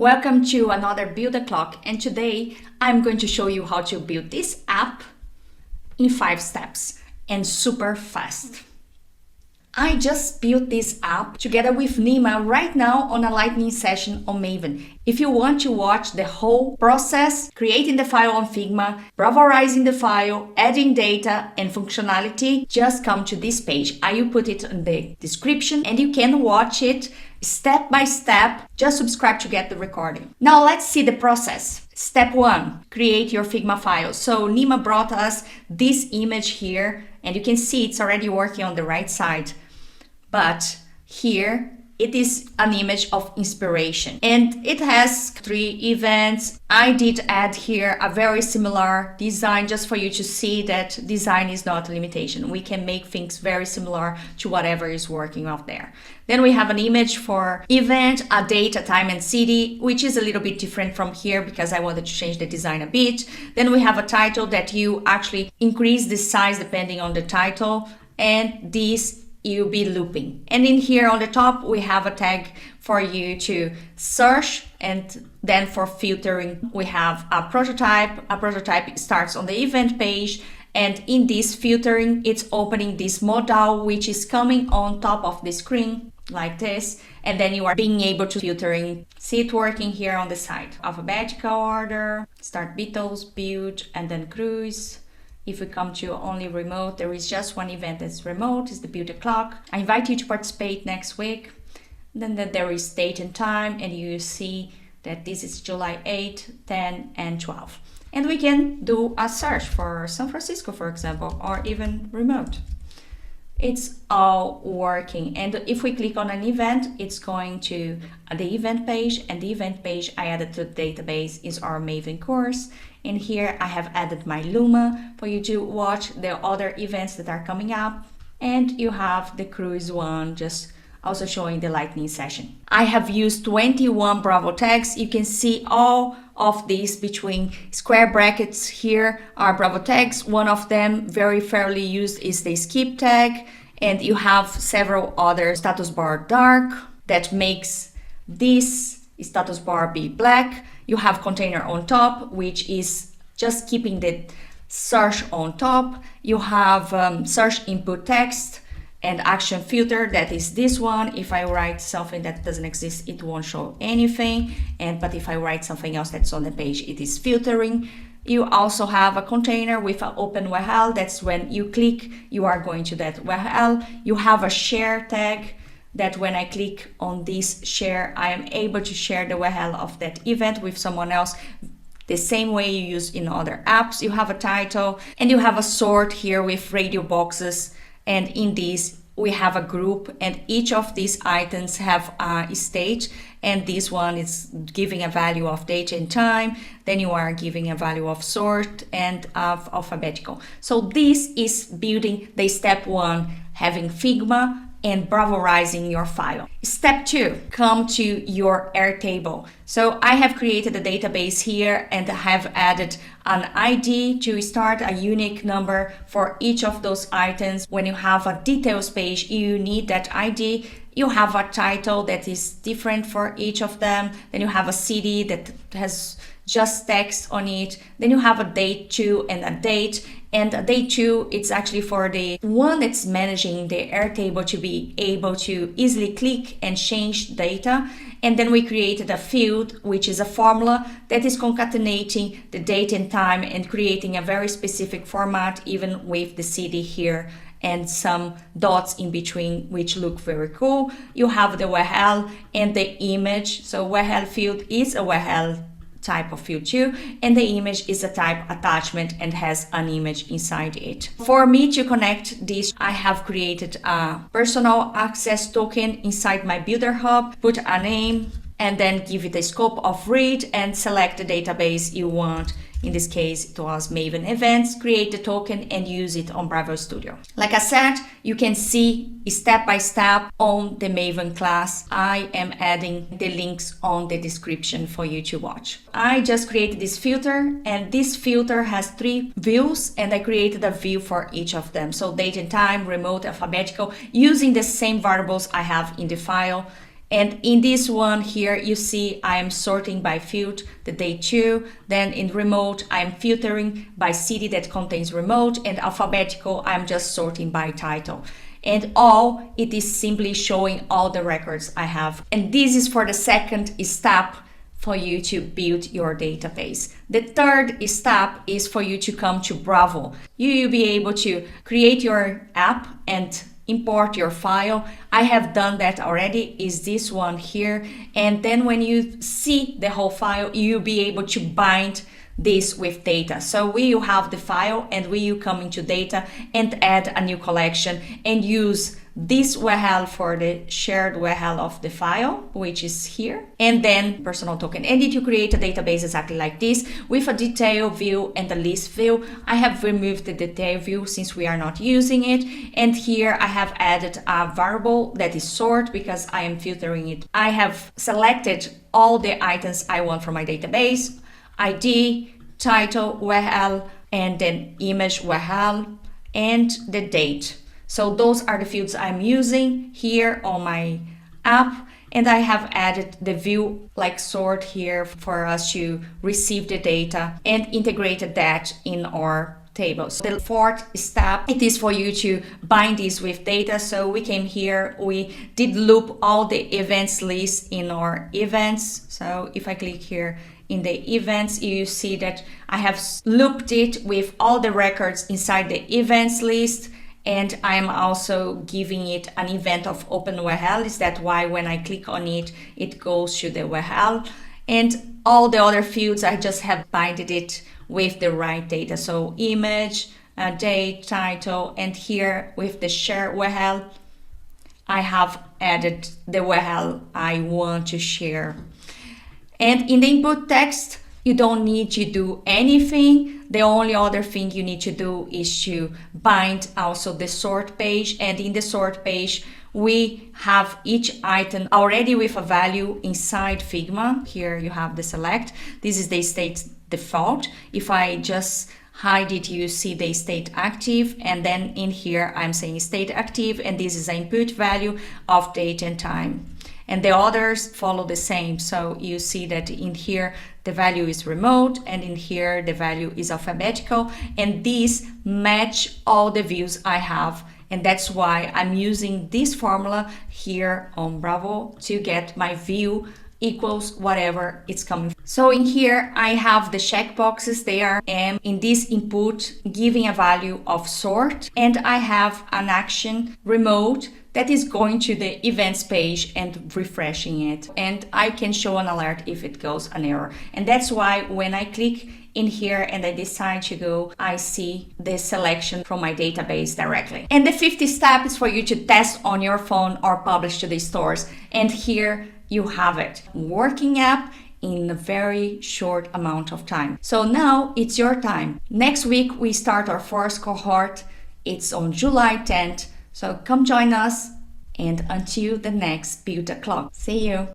Welcome to another Build a Clock, and today I'm going to show you how to build this app in 5 steps and super fast. I just built this app together with Nima right now on a lightning session on Maven. If you want to watch the whole process, creating the file on Figma, browserizing the file, adding data and functionality, just come to this page. I will put it in the description and you can watch it step by step. Just subscribe to get the recording. Now let's see the process. Step 1, create your Figma file. So Nima brought us this image here and you can see it's already working on the right side. But here it is an image of inspiration and it has 3 events. I did add here a very similar design just for you to see that design is not a limitation. We can make things very similar to whatever is working out there. Then we have an image for event, a date, a time and city, which is a little bit different from here because I wanted to change the design a bit. Then we have a title that you actually increase the size depending on the title, and this you'll be looping. And in here on the top, we have a tag for you to search, and then for filtering, we have a prototype. A prototype starts on the event page, and in this filtering, it's opening this modal, which is coming on top of the screen like this, and then you are being able to filtering. See it working here on the side. Alphabetical order, start Beatles, build, and then cruise. If we come to only remote, there is just one event that's remote, is the Build a Clock. I invite you to participate next week. Then there is date and time, and you see that this is July 8, 10, and 12. And we can do a search for San Francisco, for example, or even remote. It's all working. And if we click on an event, it's going to the event page, and the event page I added to the database is our Maven course. And here I have added my Luma for you to watch the other events that are coming up. And you have the cruise one just also showing the lightning session. I have used 21 Bravo tags. You can see all of these between square brackets here are Bravo tags. One of them very fairly used is the skip tag. And you have several other status bar dark that makes this status bar be black. You have container on top, which is just keeping the search on top. You have search input text and action filter, that is this one. If I write something that doesn't exist, it won't show anything. But if I write something else that's on the page, it is filtering. You also have a container with an open URL. That's when you click, you are going to that URL. You have a share tag that when I click on this share, I am able to share the URL of that event with someone else, the same way you use in other apps. You have a title and you have a sort here with radio boxes. And in this, we have a group, and each of these items have a state, and this one is giving a value of date and time. Then you are giving a value of sort and of alphabetical. So this is building the step 1, having Figma and browserizing your file. Step 2, come to your Airtable. So I have created a database here and have added an ID to start, a unique number for each of those items. When you have a details page, you need that ID. You have a title that is different for each of them. Then you have a city that has just text on it. Then you have a date too and a date. And a date too, it's actually for the one that's managing the Airtable to be able to easily click and change data. And then we created a field, which is a formula that is concatenating the date and time and creating a very specific format, even with the city here and some dots in between, which look very cool. You have the URL and the image. So URL field is a URL type of field too, and the image is a type attachment and has an image inside it. For me to connect this, I have created a personal access token inside my Builder Hub, put a name, and then give it a scope of read and select the database you want. In this case, it was Maven Events. Create the token and use it on Bravo Studio. Like I said, you can see step by step on the Maven class. I am adding the links on the description for you to watch. I just created this filter, and this filter has 3 views, and I created a view for each of them. So date and time, remote, alphabetical, using the same variables I have in the file. And in this one here, you see I am sorting by field, the date too. Then in remote, I'm filtering by city that contains remote, and alphabetical, I'm just sorting by title. And all, it is simply showing all the records I have. And this is for the second step for you to build your database. The third step is for you to come to Bravo. You will be able to create your app and import your file. I have done that already, is this one here. And then when you see the whole file, you'll be able to bind this with data. So we will have the file and we will come into data and add a new collection and use this URL for the shared URL of the file, which is here, and then personal token. And if you create a database exactly like this with a detail view and a list view, I have removed the detail view since we are not using it. And here I have added a variable that is sort because I am filtering it. I have selected all the items I want from my database: ID, title, URL, and then image URL, and the date. So those are the fields I'm using here on my app. And I have added the view like sort here for us to receive the data and integrated that in our table. So the fourth step, it is for you to bind this with data. So we came here, we did loop all the events list in our events. So if I click here in the events, you see that I have looped it with all the records inside the events list. And I'm also giving it an event of open URL. Is that why when I click on it, it goes to the URL? And all the other fields, I just have binded it with the right data. So image, date, title, and here with the share URL, I have added the URL I want to share. And in the input text, you don't need to do anything. The only other thing you need to do is to bind also the sort page. And in the sort page, we have each item already with a value inside Figma. Here you have the select. This is the state default. If I just hide it, you see the state active. And then in here, I'm saying state active. And this is an input value of date and time. And the others follow the same. So you see that in here, the value is remote, and in here, the value is alphabetical. And these match all the views I have. And that's why I'm using this formula here on Bravo to get my view equals whatever it's coming. So in here, I have the checkboxes there, and in this input, giving a value of sort, and I have an action remote that is going to the events page and refreshing it. And I can show an alert if it goes an error. And that's why when I click in here and I decide to go, I see the selection from my database directly. And the 50th step is for you to test on your phone or publish to the stores. And here you have it, working app in a very short amount of time. So now it's your time. Next week, we start our first cohort. It's on July 10th. So come join us, and until the next Build the Clock. See you.